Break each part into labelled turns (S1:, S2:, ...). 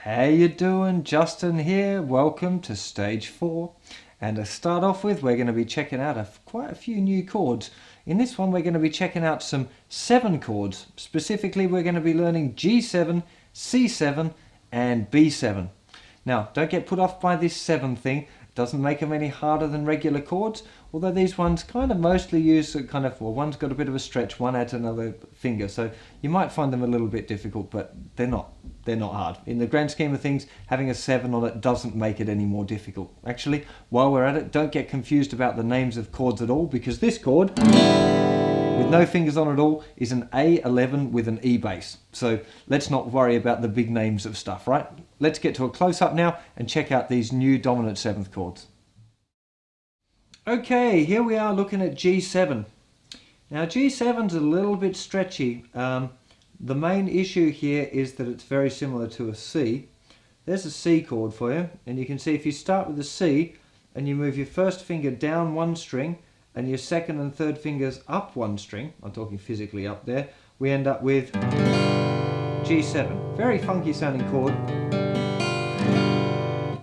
S1: How you doing? Justin here. Welcome to stage 4. And to start off with, we're going to be checking out quite a few new chords. In this one, we're going to be checking out some 7 chords. Specifically, we're going to be learning G7, C7, and B7. Now, don't get put off by this 7 thing. It doesn't make them any harder than regular chords, although these ones kind of mostly use one's got a bit of a stretch, one adds another finger, so you might find them a little bit difficult, but they're not hard. In the grand scheme of things, having a 7 on it doesn't make it any more difficult. Actually, while we're at it, don't get confused about the names of chords at all, because this chord, with no fingers on at all, is an A11 with an E bass. So let's not worry about the big names of stuff, right? Let's get to a close-up now and check out these new dominant 7th chords. Okay, here we are looking at G7. Now G7's a little bit stretchy. The main issue here is that it's very similar to a C. There's a C chord for you, and you can see if you start with a C and you move your first finger down one string and your second and third fingers up one string, I'm talking physically up there, we end up with G7. Very funky sounding chord.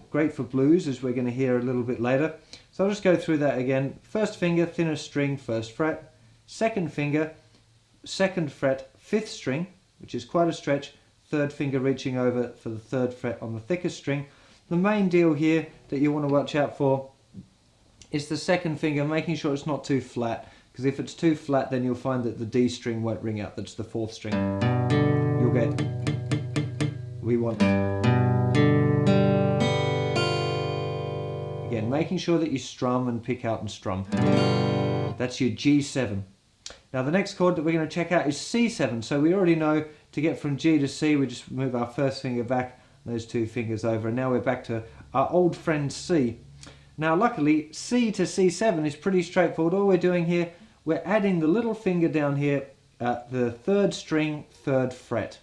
S1: Great for blues, as we're going to hear a little bit later. So I'll just go through that again. First finger, thinnest string, first fret. Second finger, second fret, 5th string, which is quite a stretch. Third finger reaching over for the 3rd fret on the thickest string. The main deal here that you want to watch out for is the second finger, making sure it's not too flat, because if it's too flat then you'll find that the D string won't ring out. That's the 4th string. You'll get, we want, again, making sure that you strum and pick out and strum. That's your G7. Now the next chord that we're going to check out is C7. So we already know to get from G to C, we just move our first finger back, those 2 fingers over, and now we're back to our old friend C. Now luckily, C to C7 is pretty straightforward. All we're doing here, we're adding the little finger down here at the 3rd string, 3rd fret.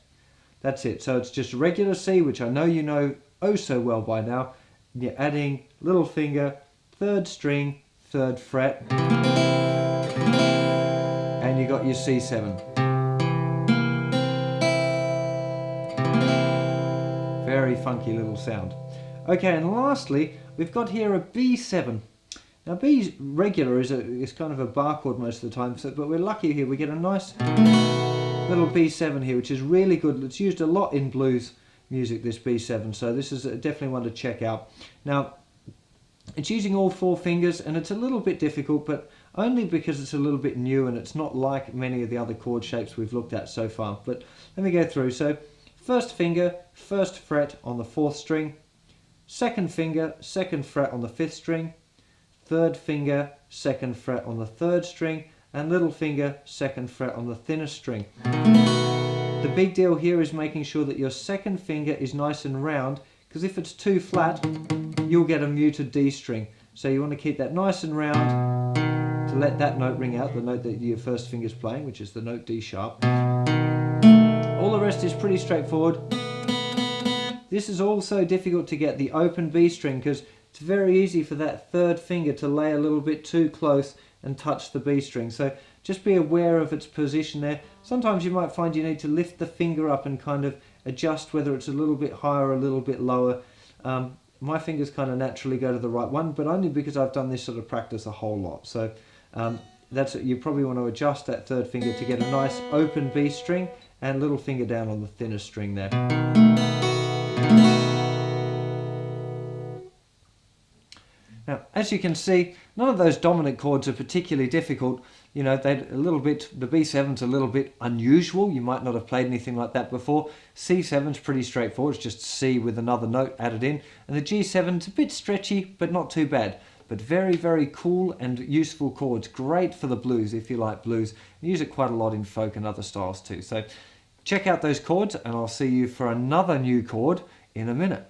S1: That's it. So it's just regular C, which I know you know oh so well by now. You're adding little finger, 3rd string, 3rd fret, and you got your C7. Very funky little sound. Okay, and lastly, we've got here a B7. Now B regular is kind of a bar chord most of the time, but we're lucky here. We get a nice little B7 here, which is really good. It's used a lot in blues music, this B7, so this is definitely one to check out. Now, it's using all 4 fingers, and it's a little bit difficult, but only because it's a little bit new and it's not like many of the other chord shapes we've looked at so far. But let me go through. So, first finger, 1st fret on the 4th string, second finger, 2nd fret on the 5th string, third finger, 2nd fret on the 3rd string, and little finger, 2nd fret on the thinnest string. The big deal here is making sure that your second finger is nice and round, because if it's too flat, you'll get a muted D string. So you want to keep that nice and round to let that note ring out, the note that your first finger's playing, which is the note D sharp. All the rest is pretty straightforward. This is also difficult to get the open B string, because it's very easy for that 3rd finger to lay a little bit too close and touch the B string. So just be aware of its position there. Sometimes you might find you need to lift the finger up and kind of adjust whether it's a little bit higher or a little bit lower. My fingers kind of naturally go to the right one, but only because I've done this sort of practice a whole lot. So that's it. You probably want to adjust that 3rd finger to get a nice open B string, and little finger down on the thinnest string there. Now, as you can see, none of those dominant chords are particularly difficult. You know, the B7's a little bit unusual. You might not have played anything like that before. C7's pretty straightforward. It's just C with another note added in. And the G7's a bit stretchy, but not too bad. But very, very cool and useful chords. Great for the blues, if you like blues. You use it quite a lot in folk and other styles too. So check out those chords, and I'll see you for another new chord in a minute.